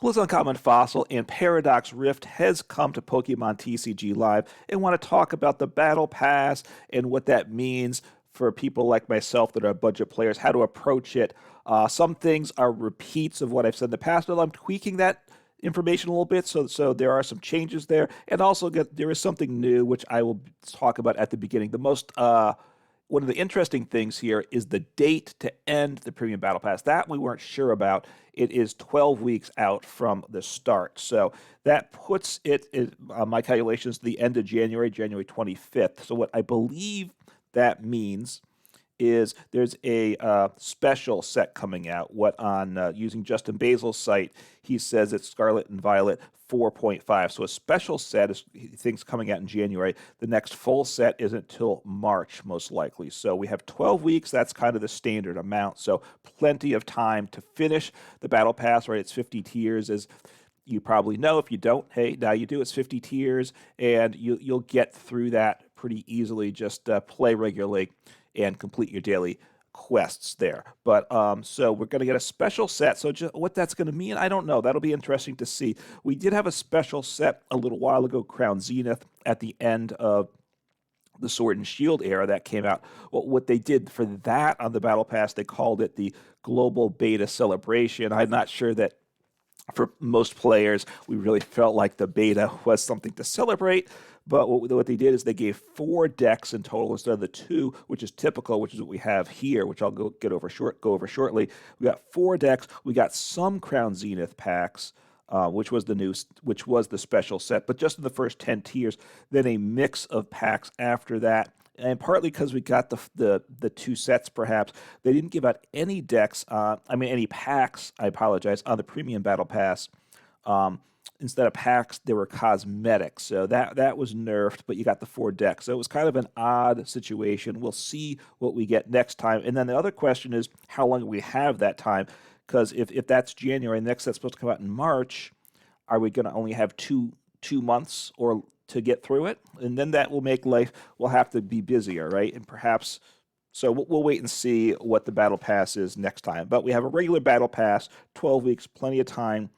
Hello, Uncommon Fossil and Paradox Rift has come to Pokemon TCG Live and want to talk about the Battle Pass and what that means for people like myself that are budget players, how to approach it. Some things are repeats of what I've said in the past, but I'm tweaking that information a little bit, so there are some changes there, and also there is something new which I will talk about at the beginning. The most one of the interesting things here is the date to end the Premium Battle Pass. That we weren't sure about. It is 12 weeks out from the start. So that puts it, my calculations, the end of January, January 25th. So what I believe that means is there's a special set coming out. What on using Justin Basil's site, he says it's Scarlet and Violet 4.5. So a special set is things coming out in January. The next full set isn't until March, most likely. So we have 12 weeks. That's kind of the standard amount. So plenty of time to finish the Battle Pass, right? It's 50 tiers, as you probably know. If you don't, hey, now you do. It's 50 tiers, and you'll get through that pretty easily. Just play regularly and complete your daily quests there. But so we're going to get a special set. So just what that's going to mean, I don't know. That'll be interesting to see. We did have a special set a little while ago, Crown Zenith, at the end of the Sword and Shield era that came out. Well, what they did for that on the Battle Pass, they called it the Global Beta Celebration. I'm not sure that for most players, we really felt like the beta was something to celebrate. But what they did is they gave 4 decks in total instead of the 2, which is typical, which is what we have here, which I'll go over shortly. We got 4 decks. We got some Crown Zenith packs, which was the special set, but just in the first 10 tiers. Then a mix of packs after that. And partly because we got the 2 sets, perhaps they didn't give out any decks. Any packs. I apologize, on the Premium Battle Pass. Instead of packs, there were cosmetics, so that was nerfed. But you got the 4 decks, so it was kind of an odd situation. We'll see what we get next time. And then the other question is, how long do we have that time? Because if that's January, next set's supposed to come out in March, are we going to only have two months or to get through it? And then that will make life, we'll have to be busier, right? And perhaps, so we'll wait and see what the Battle Pass is next time. But we have a regular Battle Pass, 12 weeks, plenty of time.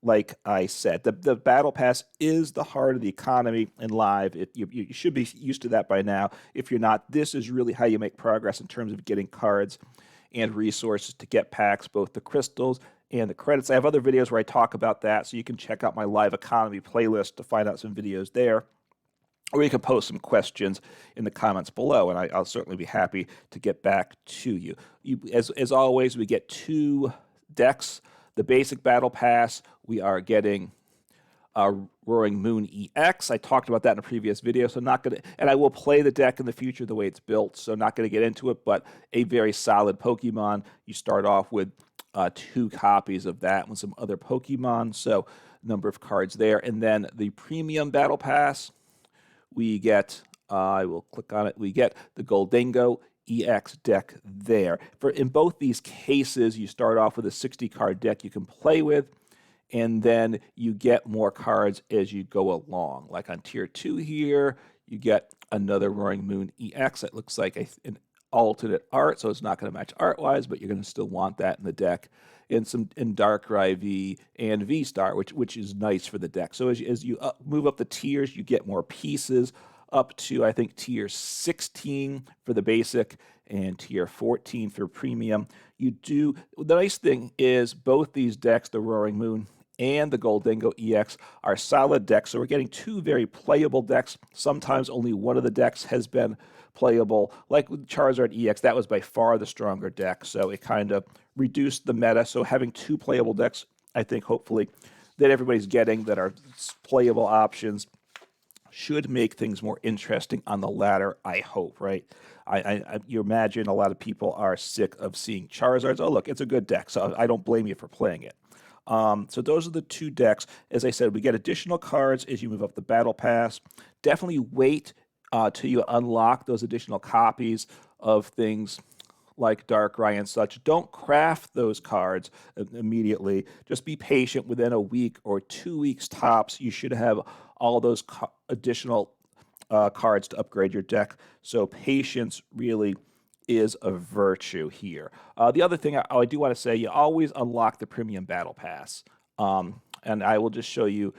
Like I said, the Battle Pass is the heart of the economy in Live. You should be used to that by now. If you're not, this is really how you make progress in terms of getting cards and resources to get packs, both the crystals and the credits. I have other videos where I talk about that, so you can check out my Live Economy playlist to find out some videos there. Or you can post some questions in the comments below, and I'll certainly be happy to get back to you. As always, we get 2 decks. The basic Battle Pass, we are getting Roaring Moon EX. I talked about that in a previous video, so not going to, and I will play the deck in the future the way it's built, so not going to get into it, but a very solid Pokemon. You start off with 2 copies of that with some other Pokemon, so number of cards there. And then the Premium Battle Pass, we get, I will click on it, we get the Goldingo EX deck there. In both these cases, you start off with a 60-card deck you can play with, and then you get more cards as you go along. Like on Tier 2 here, you get another Roaring Moon EX. It looks like an alternate art, so it's not going to match art-wise, but you're going to still want that in the deck. And some in Darkrai V and V-Star, which is nice for the deck. So as you move up the tiers, you get more pieces, up to, I think, Tier 16 for the basic and Tier 14 for premium. The nice thing is both these decks, the Roaring Moon and the Goldingo EX, are solid decks. So we're getting 2 very playable decks. Sometimes only one of the decks has been playable. Like with Charizard EX, that was by far the stronger deck. So it kind of reduced the meta. So having 2 playable decks, I think, hopefully, that everybody's getting that are playable options should make things more interesting on the ladder, I hope, right? You imagine a lot of people are sick of seeing Charizards. Oh, look, it's a good deck, so I don't blame you for playing it. So those are the 2 decks. As I said, we get additional cards as you move up the Battle Pass. Definitely wait till you unlock those additional copies of things like Darkrai and such. Don't craft those cards immediately. Just be patient. Within a week or 2 weeks tops, you should have all those additional cards to upgrade your deck. So patience really is a virtue here. The other thing I do want to say, you always unlock the Premium Battle Pass. and I will just show you.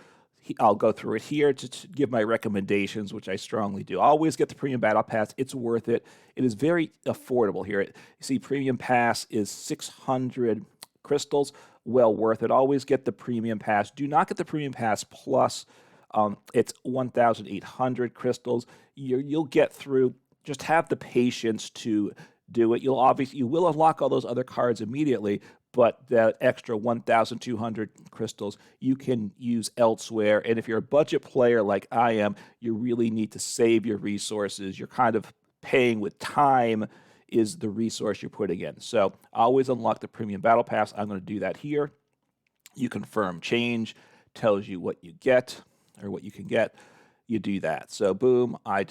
I'll go through it here to give my recommendations, which I strongly do. Always get the Premium Battle Pass. It's worth it. It is very affordable here. You see, Premium Pass is 600 crystals. Well worth it. Always get the Premium Pass. Do not get the Premium Pass Plus. It's 1,800 crystals. You'll get through. Just have the patience to do it. You will unlock all those other cards immediately, but that extra 1,200 crystals you can use elsewhere. And if you're a budget player like I am, you really need to save your resources. You're kind of paying with time is the resource you're putting in. So always unlock the Premium Battle Pass. I'm going to do that here. You confirm change, tells you what you get or what you can get. You do that. So boom, I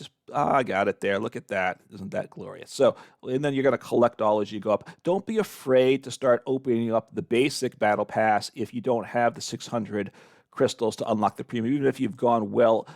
got it there. Look at that. Isn't that glorious? So, and then you're going to collect all as you go up. Don't be afraid to start opening up the basic battle pass if you don't have the 600 crystals to unlock the premium. Even if you've gone well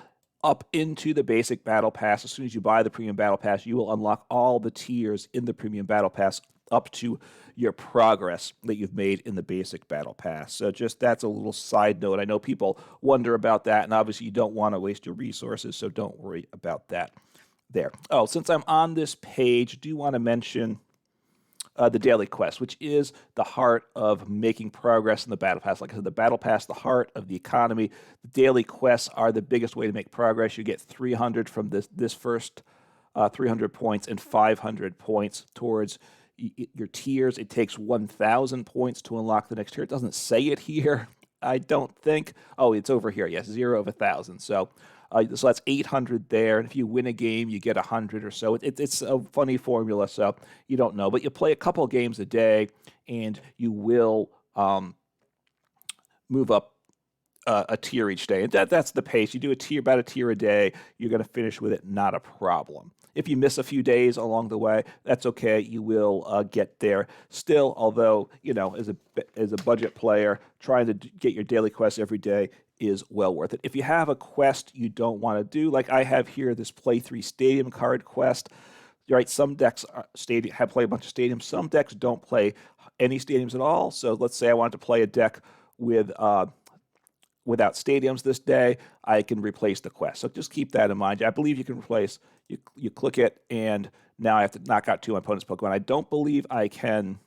up into the basic battle pass, as soon as you buy the premium battle pass, you will unlock all the tiers in the premium battle pass up to your progress that you've made in the basic battle pass. So just that's a little side note. I know people wonder about that, and obviously you don't want to waste your resources, so don't worry about that there. Oh, since I'm on this page, I do want to mention the daily quest, which is the heart of making progress in the battle pass. Like I said, the battle pass, the heart of the economy. The daily quests are the biggest way to make progress. You get 300 from this first 300 points and 500 points towards your tiers. It takes 1,000 points to unlock the next tier. It doesn't say it here, I don't think. Oh, it's over here. Yes, 0 of 1,000. So that's 800 there. And if you win a game, you get 100 or so. It's a funny formula, so you don't know. But you play a couple games a day, and you will move up a tier each day. And that's the pace. You do about a tier a day. You're going to finish with it, not a problem. If you miss a few days along the way, that's okay. You will get there. Still, although, as a budget player, trying to get your daily quests every day is well worth it. If you have a quest you don't want to do, like I have here, this Play 3 Stadium card quest, right? Some decks play a bunch of stadiums. Some decks don't play any stadiums at all. So let's say I wanted to play a deck without stadiums this day, I can replace the quest. So just keep that in mind. I believe you can replace, you click it, and now I have to knock out 2 of my opponent's Pokemon. I don't believe I can't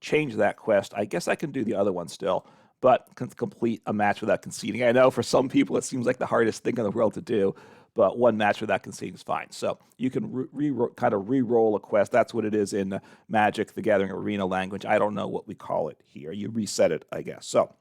change that quest. I guess I can do the other one still, but can complete a match without conceding. I know for some people it seems like the hardest thing in the world to do, but one match without conceding is fine. So you can kind of re-roll a quest. That's what it is in Magic, the Gathering Arena language. I don't know what we call it here. You reset it, I guess. So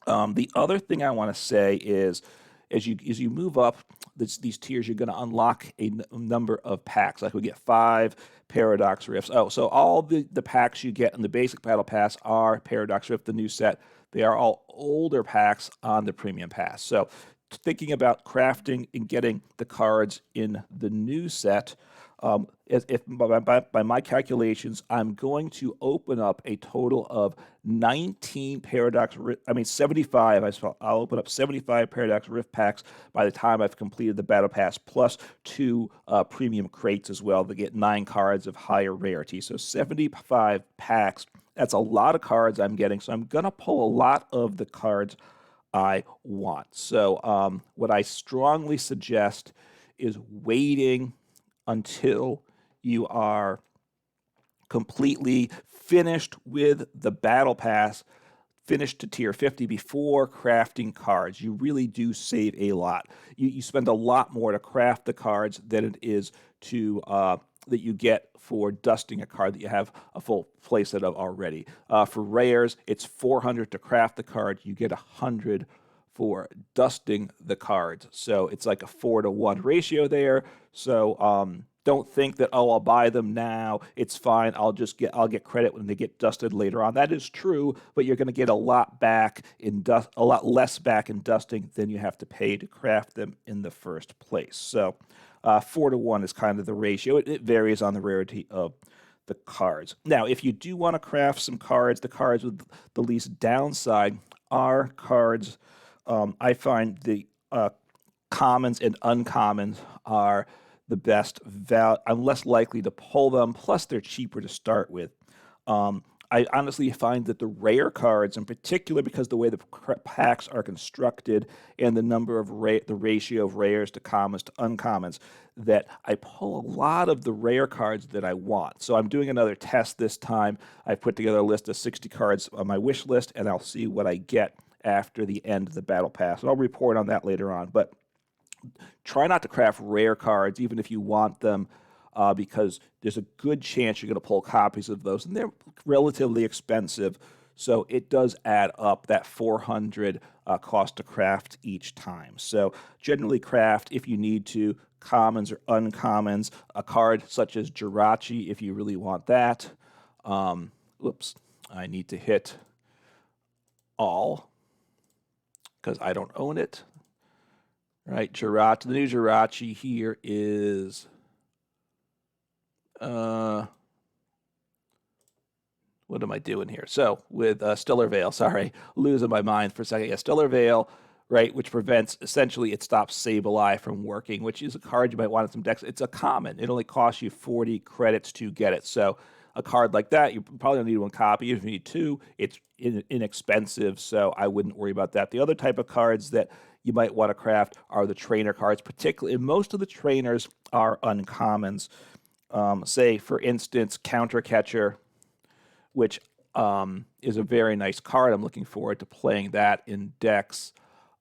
the other thing I want to say is, as you move up these tiers, you're going to unlock a number of packs. Like we get 5 Paradox Rifts. Oh, so all the packs you get in the basic battle pass are Paradox Rift, the new set. They are all older packs on the premium pass. So thinking about crafting and getting the cards in the new set, by my calculations, I'm going to open up a total of 75. I'll open up 75 Paradox Rift packs by the time I've completed the Battle Pass, plus 2 premium crates as well to get 9 cards of higher rarity. So 75 packs. That's a lot of cards I'm getting. So I'm going to pull a lot of the cards I want. So what I strongly suggest is waiting until you are completely finished with the battle pass, finished to tier 50 before crafting cards. You really do save a lot. You spend a lot more to craft the cards than it is to that you get for dusting a card that you have a full playset of already. For rares, it's 400 to craft the card. You get 100 for dusting the cards. So it's like a 4-to-1 ratio there. So don't think that, I'll buy them now, it's fine, I'll get credit when they get dusted later on. That is true, but you're going to get a lot less back in dusting than you have to pay to craft them in the first place. So 4-to-1 is kind of the ratio. It varies on the rarity of the cards. Now, if you do want to craft some cards, the cards with the least downside are cards. I find the commons and uncommons are the best value. I'm less likely to pull them, plus they're cheaper to start with. I I honestly find that the rare cards, in particular, because the way the packs are constructed and the number of the ratio of rares to commons to uncommons, that I pull a lot of the rare cards that I want. So I'm doing another test this time. I've put together a list of 60 cards on my wish list, and I'll see what I get after the end of the battle pass. And I'll report on that later on. But try not to craft rare cards, even if you want them, because there's a good chance you're going to pull copies of those, and they're relatively expensive. So it does add up that 400 cost to craft each time. So generally craft, if you need to, commons or uncommons, a card such as Jirachi if you really want that. Whoops, I need to hit all because I don't own it. Right, Jirachi, the new Jirachi here is what am I doing here? So with Stellar Veil, sorry, losing my mind for a second. Yeah, Stellar Veil, right, which prevents, essentially, it stops Sableye from working, which is a card you might want in some decks. It's a common. It only costs you 40 credits to get it. So a card like that, you probably don't need one copy. If you need two, it's inexpensive, so I wouldn't worry about that. The other type of cards that you might want to craft are the trainer cards, particularly, and most of the trainers are uncommons. Say, for instance, Counter Catcher, which is a very nice card. I'm looking forward to playing that in decks.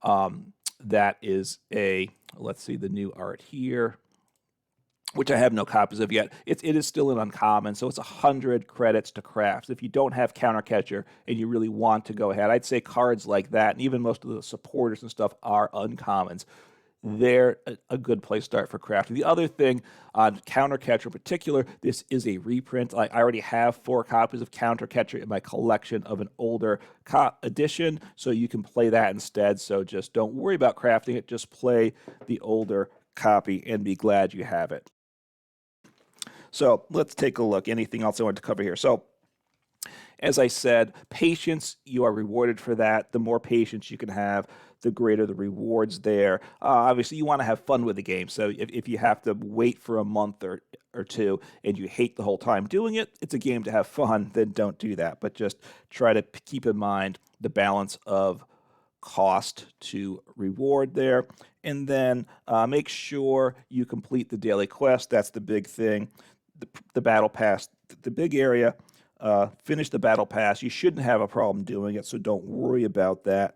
That is let's see the new art here, which I have no copies of yet. It is still an uncommon, so it's 100 credits to craft. If you don't have Counter Catcher and you really want to go ahead, I'd say cards like that, and even most of the supporters and stuff are uncommons. They're a good place to start for crafting. The other thing on Counter Catcher in particular, this is a reprint. I already have 4 copies of Counter Catcher in my collection of an older edition, so you can play that instead. So just don't worry about crafting it. Just play the older copy and be glad you have it. So let's take a look. Anything else I want to cover here? So as I said, patience, you are rewarded for that. The more patience you can have, the greater the rewards there. Obviously, you want to have fun with the game. So if you have to wait for a month or two and you hate the whole time doing it, it's a game to have fun, then don't do that. But just try to keep in mind the balance of cost to reward there. And then make sure you complete the daily quest. That's the big thing. The battle pass, the big area. Finish the battle pass. You shouldn't have a problem doing it, so don't worry about that.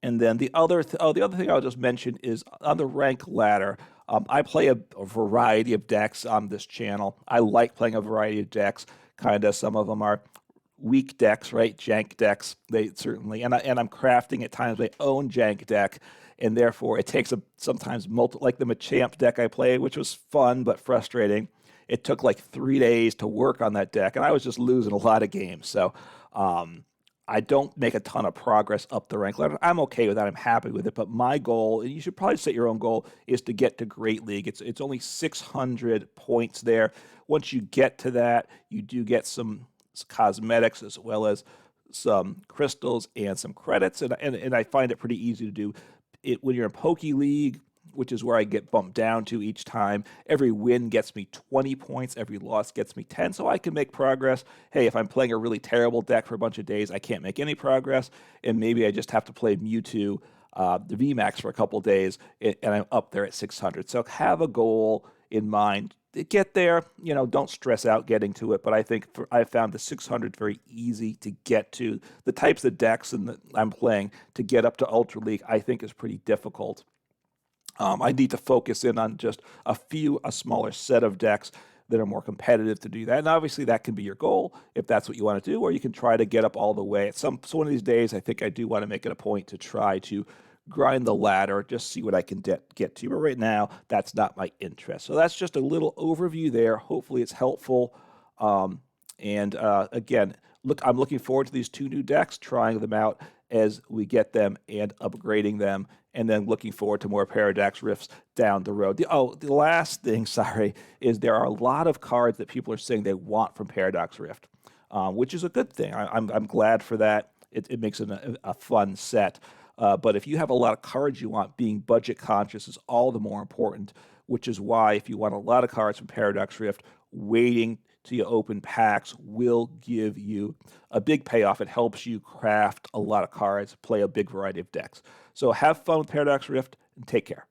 And then the other thing I'll just mention is on the rank ladder. I play a variety of decks on this channel. I like playing a variety of decks. Kind of, some of them are weak decks, right? Jank decks. They certainly, and I'm crafting at times my own jank deck, and therefore it takes sometimes like the Machamp deck I played, which was fun but frustrating. It took like 3 days to work on that deck, and I was just losing a lot of games. So I don't make a ton of progress up the rank ladder. I'm okay with that. I'm happy with it. But my goal, and you should probably set your own goal, is to get to Great League. It's only 600 points there. Once you get to that, you do get some cosmetics as well as some crystals and some credits. And I find it pretty easy to do it when you're in Poke League, which is where I get bumped down to each time. Every win gets me 20 points. Every loss gets me 10, so I can make progress. Hey, if I'm playing a really terrible deck for a bunch of days, I can't make any progress, and maybe I just have to play Mewtwo, the VMAX for a couple days, and I'm up there at 600. So have a goal in mind. Get there, don't stress out getting to it, but I think I found the 600 very easy to get to. The types of decks I'm playing to get up to Ultra League, I think, is pretty difficult. I need to focus in on just a smaller set of decks that are more competitive to do that. And obviously that can be your goal if that's what you want to do, or you can try to get up all the way. So one of these days, I think I do want to make it a point to try to grind the ladder, just see what I can get to. But right now, that's not my interest. So that's just a little overview there. Hopefully it's helpful. Again, I'm looking forward to these 2 new decks, trying them out as we get them and upgrading them, and then looking forward to more Paradox Rifts down the road. The last thing, is there are a lot of cards that people are saying they want from Paradox Rift, which is a good thing. I'm glad for that. It makes it a fun set. But if you have a lot of cards you want, being budget conscious is all the more important, which is why if you want a lot of cards from Paradox Rift, waiting till you open packs will give you a big payoff. It helps you craft a lot of cards, play a big variety of decks. So have fun with Paradox Rift and take care.